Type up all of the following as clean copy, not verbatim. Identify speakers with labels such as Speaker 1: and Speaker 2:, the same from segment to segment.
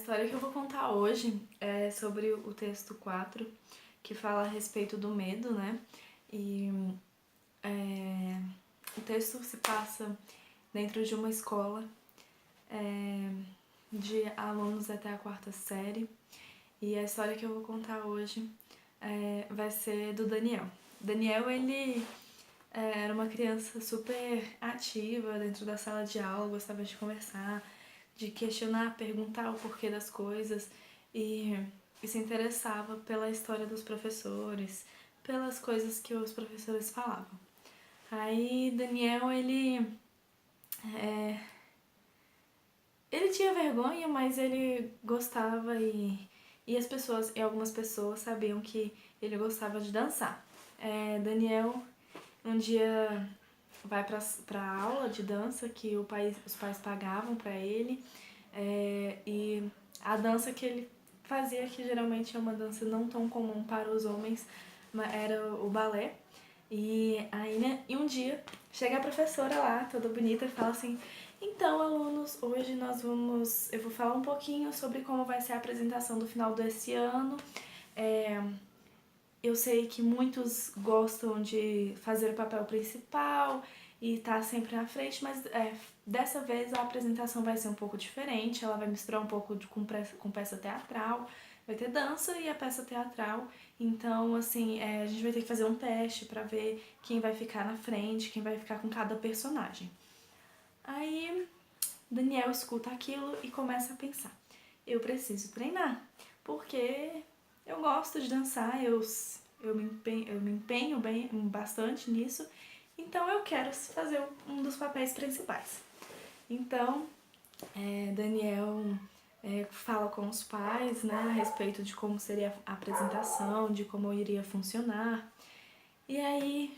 Speaker 1: A história que eu vou contar hoje é sobre o texto 4, que fala a respeito do medo, né? E o texto se passa dentro de uma escola de alunos até a quarta série. E a história que eu vou contar hoje vai ser do Daniel. Daniel, ele era uma criança super ativa dentro da sala de aula, gostava de conversar, de questionar, perguntar o porquê das coisas e se interessava pela história dos professores, pelas coisas que os professores falavam. Aí Daniel, ele tinha vergonha, mas ele gostava e algumas pessoas sabiam que ele gostava de dançar. Daniel um dia vai pra aula de dança que os pais pagavam pra ele, e a dança que ele fazia, que geralmente é uma dança não tão comum para os homens, era o balé. E aí, né, e um dia chega a professora lá, toda bonita, e fala assim: então, alunos, hoje eu vou falar um pouquinho sobre como vai ser a apresentação do final desse ano. Eu sei que muitos gostam de fazer o papel principal e estar sempre na frente, mas dessa vez a apresentação vai ser um pouco diferente. Ela vai misturar um pouco com peça teatral, vai ter dança e a peça teatral. Então, assim, a gente vai ter que fazer um teste para ver quem vai ficar na frente, quem vai ficar com cada personagem. Aí Daniel escuta aquilo e começa a pensar: eu preciso treinar, porque eu gosto de dançar, eu me empenho bem, bastante nisso, então eu quero fazer um dos papéis principais. Então, Daniel fala com os pais, né, a respeito de como seria a apresentação, de como iria funcionar. E aí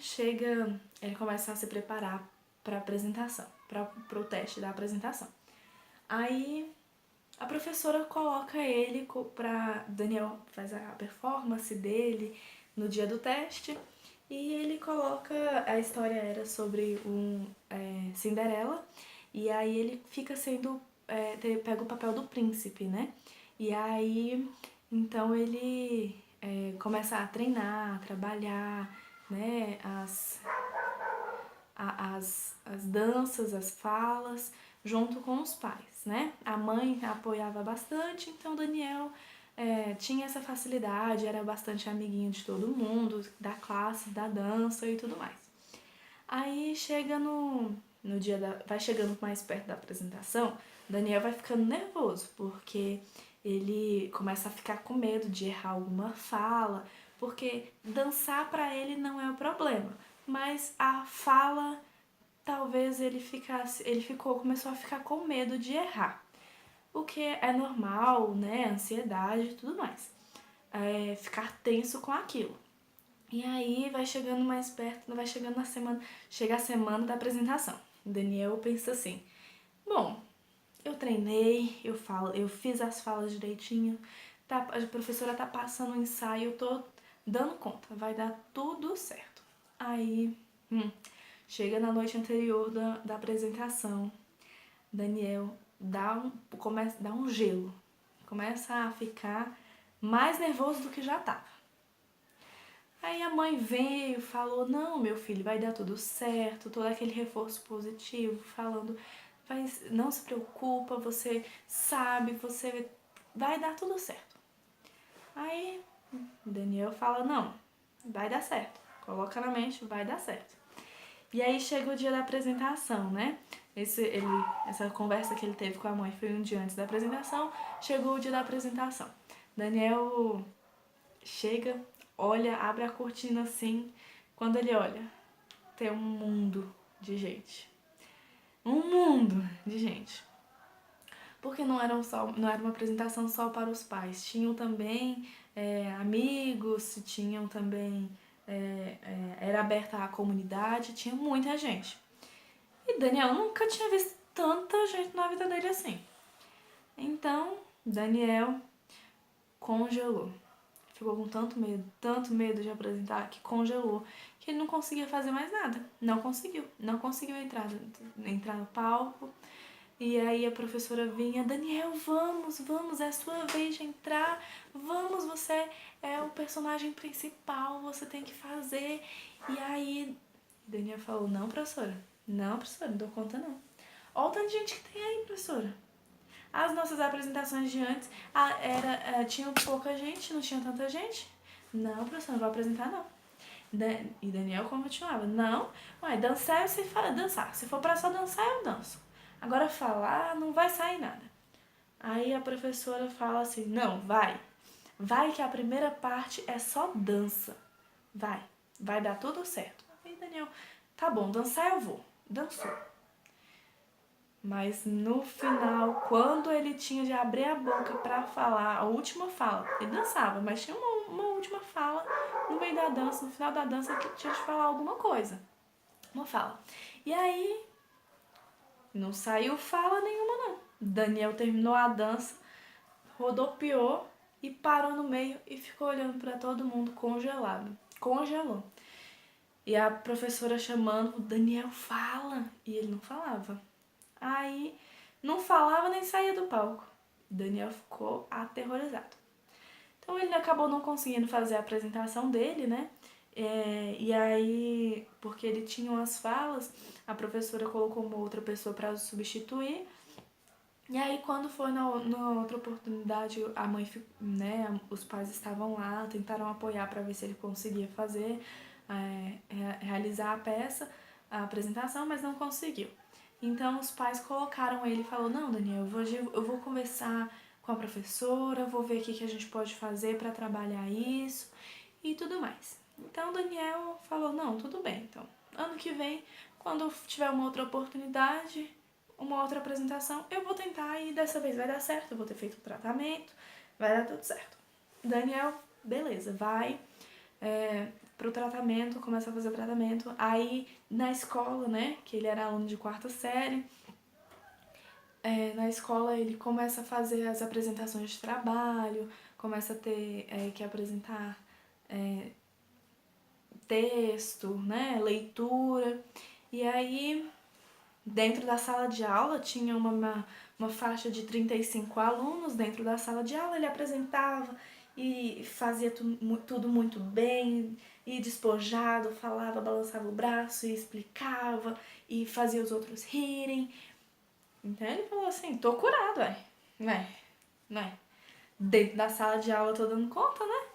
Speaker 1: ele começa a se preparar para a apresentação, para o teste da apresentação. Aí a professora coloca ele pra Daniel faz a performance dele no dia do teste e ele coloca, a história era sobre Cinderela, e aí ele fica pega o papel do príncipe, né? E aí então ele começa a treinar, a trabalhar, né, as danças, as falas, junto com os pais, né? A mãe apoiava bastante, então Daniel tinha essa facilidade, era bastante amiguinho de todo mundo, da classe, da dança e tudo mais. Aí chega no dia vai chegando mais perto da apresentação, Daniel vai ficando nervoso, porque ele começa a ficar com medo de errar alguma fala, porque dançar pra ele não é o problema, mas a fala talvez começou a ficar com medo de errar. O que é normal, né? Ansiedade e tudo mais. Ficar tenso com aquilo. E aí vai chegando mais perto, vai chegando chega a semana da apresentação. Daniel pensa assim: bom, eu treinei, eu fiz as falas direitinho, a professora tá passando o ensaio, eu tô dando conta, vai dar tudo certo. Aí, chega na noite anterior da apresentação, Daniel dá um gelo, começa a ficar mais nervoso do que já estava. Aí a mãe veio e falou: não, meu filho, vai dar tudo certo, todo aquele reforço positivo, falando: não se preocupa, você sabe, você vai dar tudo certo. Aí Daniel fala: não, vai dar certo, coloca na mente, vai dar certo. E aí chega o dia da apresentação, né? Essa conversa que ele teve com a mãe foi um dia antes da apresentação, chegou o dia da apresentação. Daniel chega, olha, abre a cortina assim, quando ele olha, tem um mundo de gente. Um mundo de gente. Porque não era uma apresentação só para os pais, tinham também amigos, tinham também era aberta à comunidade, tinha muita gente. E Daniel nunca tinha visto tanta gente na vida dele assim. Então, Daniel congelou. Ficou com tanto medo de apresentar, que congelou, que ele não conseguia fazer mais nada. Não conseguiu entrar no palco. E aí a professora vinha, Daniel, vamos, é a sua vez de entrar, vamos, você é o personagem principal, você tem que fazer. E aí Daniel falou, não, professora, não dou conta não. Olha o tanto de gente que tem aí, professora. As nossas apresentações de antes tinha pouca gente, não tinha tanta gente. Não, professora, não vou apresentar não. E Daniel continuava, não, dançar eu sei dançar, se for pra só dançar eu danço. Agora falar não vai sair nada. Aí a professora fala assim, não, vai que a primeira parte é só dança, vai dar tudo certo. Aí Daniel, tá bom, dançar eu vou, dançou. Mas no final, quando ele tinha de abrir a boca pra falar a última fala, ele dançava, mas tinha uma última fala no meio da dança, no final da dança, que tinha de falar alguma coisa. Uma fala. E aí, não saiu fala nenhuma não. Daniel terminou a dança, rodopiou e parou no meio e ficou olhando pra todo mundo congelado. Congelou. E a professora chamando, Daniel, fala. E ele não falava. Aí não falava nem saía do palco. Daniel ficou aterrorizado. Então ele acabou não conseguindo fazer a apresentação dele, né? E aí, porque ele tinha umas falas, a professora colocou uma outra pessoa para substituir. E aí, quando foi na outra oportunidade, a mãe, né, os pais estavam lá, tentaram apoiar para ver se ele conseguia fazer, realizar a peça, a apresentação, mas não conseguiu. Então, os pais colocaram ele e falou, não, Daniel, eu vou conversar com a professora, vou ver o que a gente pode fazer para trabalhar isso e tudo mais. Então, Daniel falou, não, tudo bem, então, ano que vem, quando tiver uma outra oportunidade, uma outra apresentação, eu vou tentar e dessa vez vai dar certo, eu vou ter feito o tratamento, vai dar tudo certo. Daniel, beleza, vai pro tratamento, começa a fazer o tratamento. Aí na escola, né, que ele era aluno de 4ª série, na escola ele começa a fazer as apresentações de trabalho, começa a ter que apresentar texto, né, leitura. E aí dentro da sala de aula tinha uma faixa de 35 alunos dentro da sala de aula, ele apresentava e fazia tudo muito bem, e despojado, falava, balançava o braço e explicava e fazia os outros rirem. Então ele falou assim, tô curado, né? Dentro da sala de aula tô dando conta, né?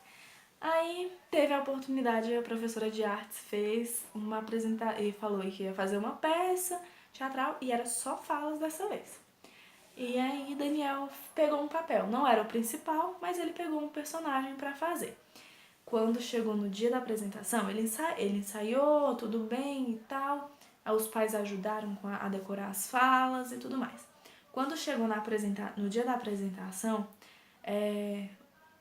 Speaker 1: Aí teve a oportunidade, a professora de artes fez uma apresentação e falou que ia fazer uma peça teatral e era só falas dessa vez. E aí Daniel pegou um papel, não era o principal, mas ele pegou um personagem para fazer. Quando chegou no dia da apresentação, ele ensaiou, tudo bem e tal, os pais ajudaram a decorar as falas e tudo mais. Quando chegou no dia da apresentação,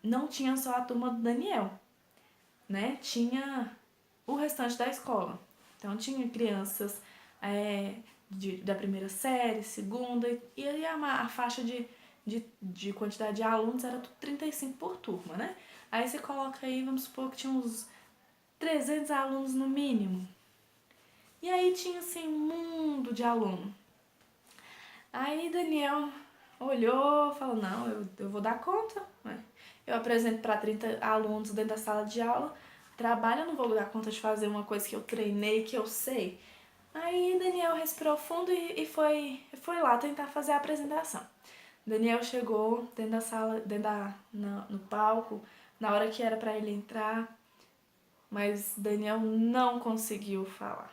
Speaker 1: não tinha só a turma do Daniel, né? Tinha o restante da escola. Então tinha crianças da 1ª série, 2ª, e aí a faixa de quantidade de alunos era 35 por turma, né? Aí você coloca aí, vamos supor que tinha uns 300 alunos no mínimo. E aí tinha assim um mundo de aluno. Aí Daniel olhou, falou, não, eu vou dar conta, né? Eu apresento para 30 alunos dentro da sala de aula, trabalho, eu não vou dar conta de fazer uma coisa que eu treinei, que eu sei. Aí Daniel respirou fundo e foi lá tentar fazer a apresentação. Daniel chegou dentro da sala, no palco, na hora que era para ele entrar, mas Daniel não conseguiu falar.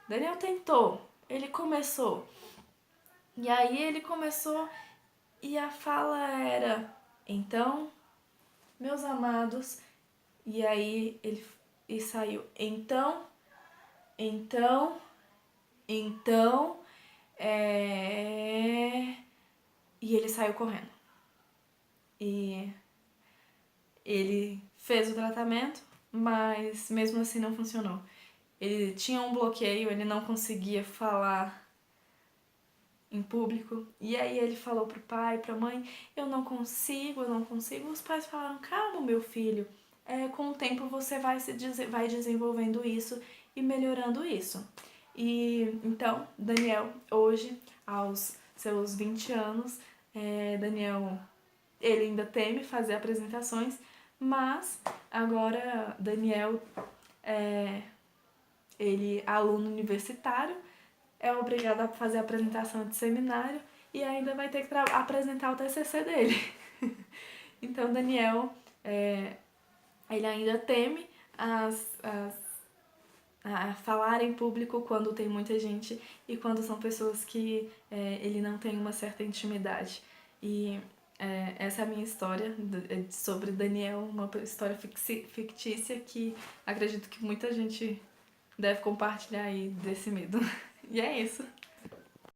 Speaker 1: Daniel tentou, ele começou, e aí ele começou e a fala era, então, meus amados, e aí ele saiu, então, e ele saiu correndo. E ele fez o tratamento, mas mesmo assim não funcionou. Ele tinha um bloqueio, ele não conseguia falar em público. E aí ele falou pro pai, pra mãe, eu não consigo. Os pais falaram, calma, meu filho, com o tempo você vai desenvolvendo isso e melhorando isso. E então, Daniel, hoje, aos seus 20 anos, Daniel, ele ainda teme fazer apresentações, mas agora Daniel, ele é aluno universitário, é obrigado a fazer apresentação de seminário e ainda vai ter que apresentar o TCC dele. Então Daniel, ele ainda teme a falar em público quando tem muita gente e quando são pessoas que ele não tem uma certa intimidade. E essa é a minha história sobre Daniel, uma história fictícia que acredito que muita gente deve compartilhar aí desse medo. E é isso.